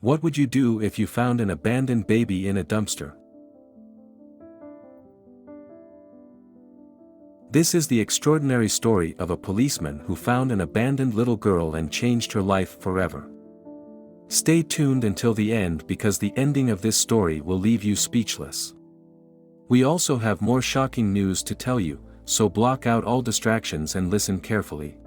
What would you do if you found an abandoned baby in a dumpster? This is the extraordinary story of a policeman who found an abandoned little girl and changed her life forever. Stay tuned until the end because the ending of this story will leave you speechless. We also have more shocking news to tell you, so block out all distractions and listen carefully.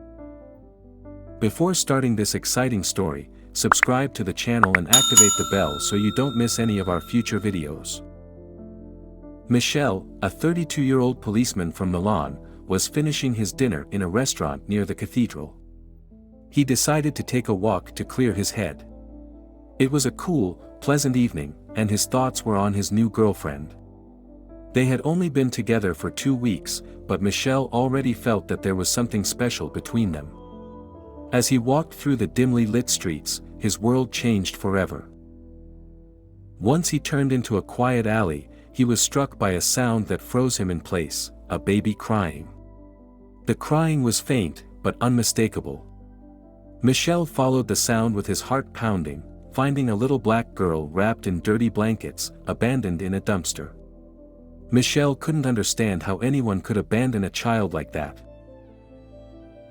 Before starting this exciting story, subscribe to the channel and activate the bell so you don't miss any of our future videos. Michele, a 32-year-old policeman from Milan, was finishing his dinner in a restaurant near the cathedral. He decided to take a walk to clear his head. It was a cool, pleasant evening, and his thoughts were on his new girlfriend. They had only been together for 2 weeks, but Michele already felt that there was something special between them. As he walked through the dimly lit streets, his world changed forever. Once he turned into a quiet alley, he was struck by a sound that froze him in place, a baby crying. The crying was faint, but unmistakable. Michele followed the sound with his heart pounding, finding a little black girl wrapped in dirty blankets, abandoned in a dumpster. Michele couldn't understand how anyone could abandon a child like that.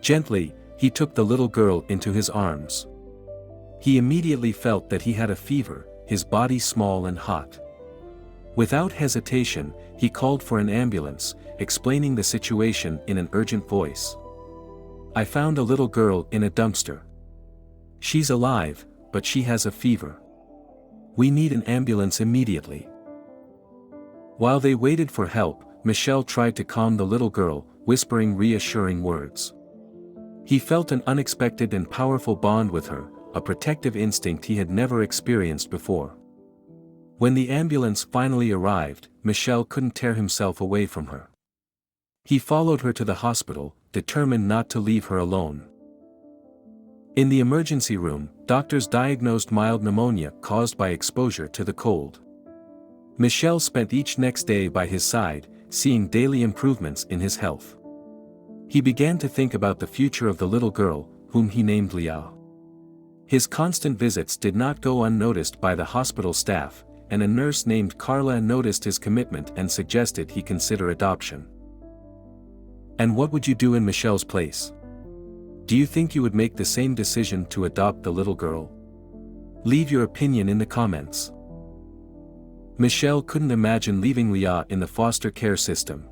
Gently, he took the little girl into his arms. He immediately felt that he had a fever, his body small and hot. Without hesitation, he called for an ambulance, explaining the situation in an urgent voice. "I found a little girl in a dumpster. She's alive, but she has a fever. We need an ambulance immediately." While they waited for help, Michele tried to calm the little girl, whispering reassuring words. He felt an unexpected and powerful bond with her, a protective instinct he had never experienced before. When the ambulance finally arrived, Michele couldn't tear himself away from her. He followed her to the hospital, determined not to leave her alone. In the emergency room, doctors diagnosed mild pneumonia caused by exposure to the cold. Michele spent each next day by his side, seeing daily improvements in his health. He began to think about the future of the little girl, whom he named Leah. His constant visits did not go unnoticed by the hospital staff, and a nurse named Carla noticed his commitment and suggested he consider adoption. And what would you do in Michele's place? Do you think you would make the same decision to adopt the little girl? Leave your opinion in the comments. Michele couldn't imagine leaving Leah in the foster care system.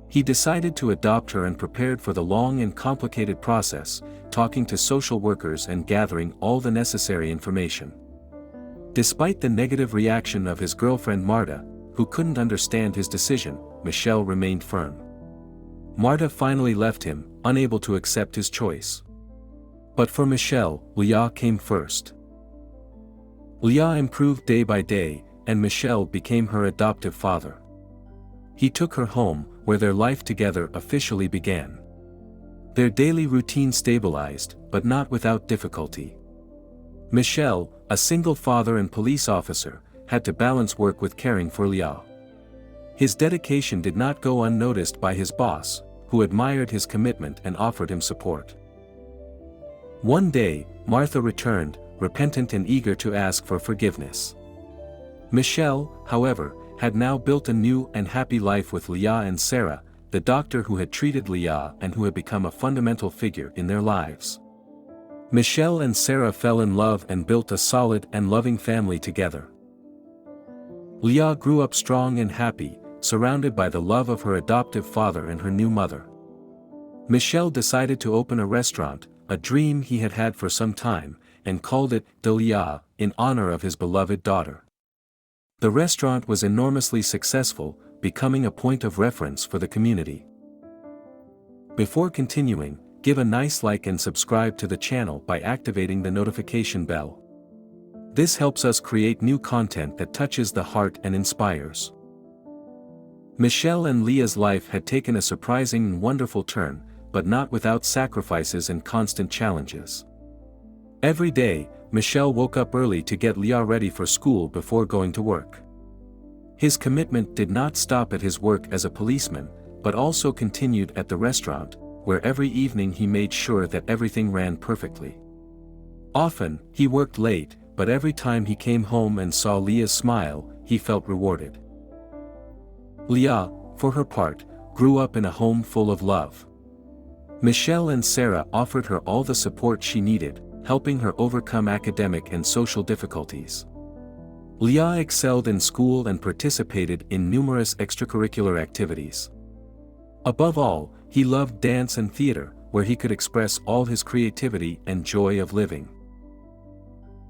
He decided to adopt her and prepared for the long and complicated process, talking to social workers and gathering all the necessary information. Despite the negative reaction of his girlfriend Marta, who couldn't understand his decision, Michele remained firm. Marta finally left him, unable to accept his choice. But for Michele, Leah came first. Leah improved day by day, and Michele became her adoptive father. He took her home, where their life together officially began. Their daily routine stabilized, but not without difficulty. Michele, a single father and police officer, had to balance work with caring for Leah. His dedication did not go unnoticed by his boss, who admired his commitment and offered him support. One day, Martha returned, repentant and eager to ask for forgiveness. Michele, however, had now built a new and happy life with Leah and Sarah, the doctor who had treated Leah and who had become a fundamental figure in their lives. Michele and Sarah fell in love and built a solid and loving family together. Leah grew up strong and happy, surrounded by the love of her adoptive father and her new mother. Michele decided to open a restaurant, a dream he had had for some time, and called it De Leah, in honor of his beloved daughter. The restaurant was enormously successful, becoming a point of reference for the community. Before continuing, give a nice like and subscribe to the channel by activating the notification bell. This helps us create new content that touches the heart and inspires. Michele and Leah's life had taken a surprising and wonderful turn, but not without sacrifices and constant challenges. Every day, Michele woke up early to get Leah ready for school before going to work. His commitment did not stop at his work as a policeman, but also continued at the restaurant, where every evening he made sure that everything ran perfectly. Often, he worked late, but every time he came home and saw Leah's smile, he felt rewarded. Leah, for her part, grew up in a home full of love. Michele and Sarah offered her all the support she needed, helping her overcome academic and social difficulties. Leah excelled in school and participated in numerous extracurricular activities. Above all, he loved dance and theater, where he could express all his creativity and joy of living.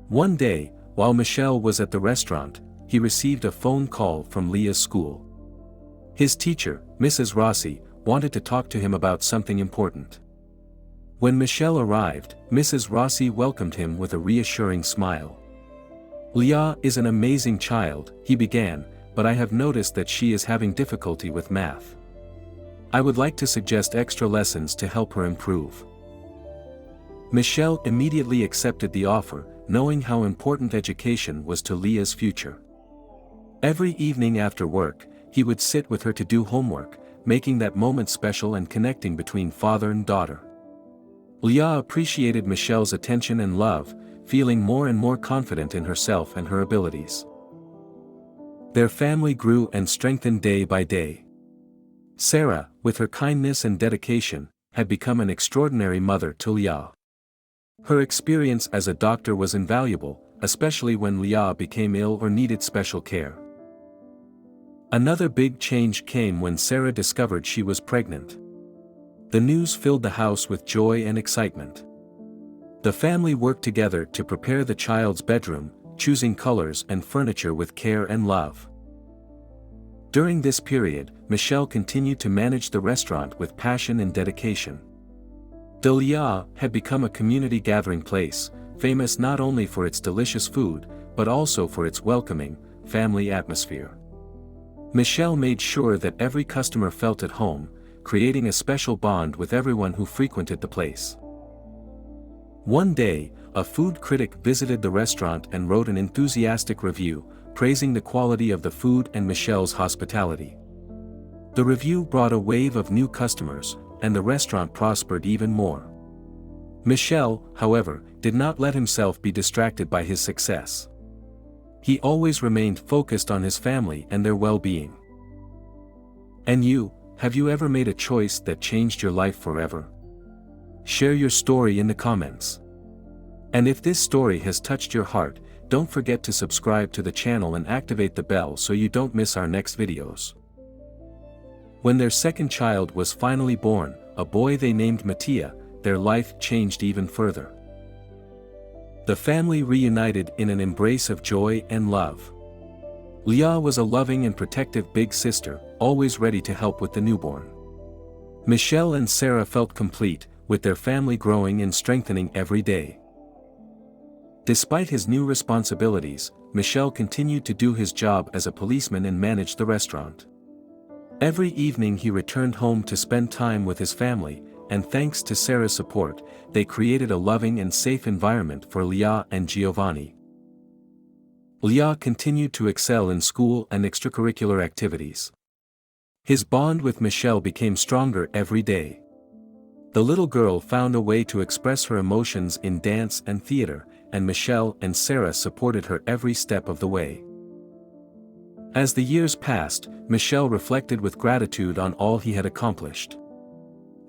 One day, while Michele was at the restaurant, he received a phone call from Leah's school. His teacher, Mrs. Rossi, wanted to talk to him about something important. When Michele arrived, Mrs. Rossi welcomed him with a reassuring smile. "Leah is an amazing child," he began, "but I have noticed that she is having difficulty with math. I would like to suggest extra lessons to help her improve." Michele immediately accepted the offer, knowing how important education was to Leah's future. Every evening after work, he would sit with her to do homework, making that moment special and connecting between father and daughter. Leah appreciated Michele's attention and love, feeling more and more confident in herself and her abilities. Their family grew and strengthened day by day. Sarah, with her kindness and dedication, had become an extraordinary mother to Leah. Her experience as a doctor was invaluable, especially when Leah became ill or needed special care. Another big change came when Sarah discovered she was pregnant. The news filled the house with joy and excitement. The family worked together to prepare the child's bedroom, choosing colors and furniture with care and love. During this period, Michele continued to manage the restaurant with passion and dedication. Leah had become a community gathering place, famous not only for its delicious food, but also for its welcoming, family atmosphere. Michele made sure that every customer felt at home, creating a special bond with everyone who frequented the place. One day, a food critic visited the restaurant and wrote an enthusiastic review, praising the quality of the food and Michele's hospitality. The review brought a wave of new customers, and the restaurant prospered even more. Michele, however, did not let himself be distracted by his success. He always remained focused on his family and their well-being. And you, have you ever made a choice that changed your life forever? Share your story in the comments. And if this story has touched your heart, don't forget to subscribe to the channel and activate the bell so you don't miss our next videos. When their second child was finally born, a boy they named Mattia, their life changed even further. The family reunited in an embrace of joy and love. Leah was a loving and protective big sister, always ready to help with the newborn. Michele and Sarah felt complete, with their family growing and strengthening every day. Despite his new responsibilities, Michele continued to do his job as a policeman and manage the restaurant. Every evening he returned home to spend time with his family, and thanks to Sarah's support, they created a loving and safe environment for Leah and Giovanni. Leah continued to excel in school and extracurricular activities. His bond with Michele became stronger every day. The little girl found a way to express her emotions in dance and theater, and Michele and Sarah supported her every step of the way. As the years passed, Michele reflected with gratitude on all he had accomplished.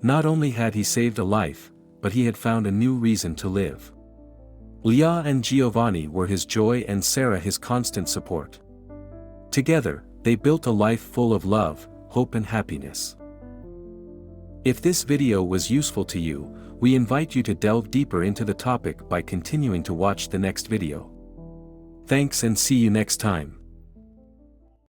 Not only had he saved a life, but he had found a new reason to live. Leah and Giovanni were his joy and Sarah his constant support. Together, they built a life full of love, hope and happiness. If this video was useful to you, we invite you to delve deeper into the topic by continuing to watch the next video. Thanks and see you next time.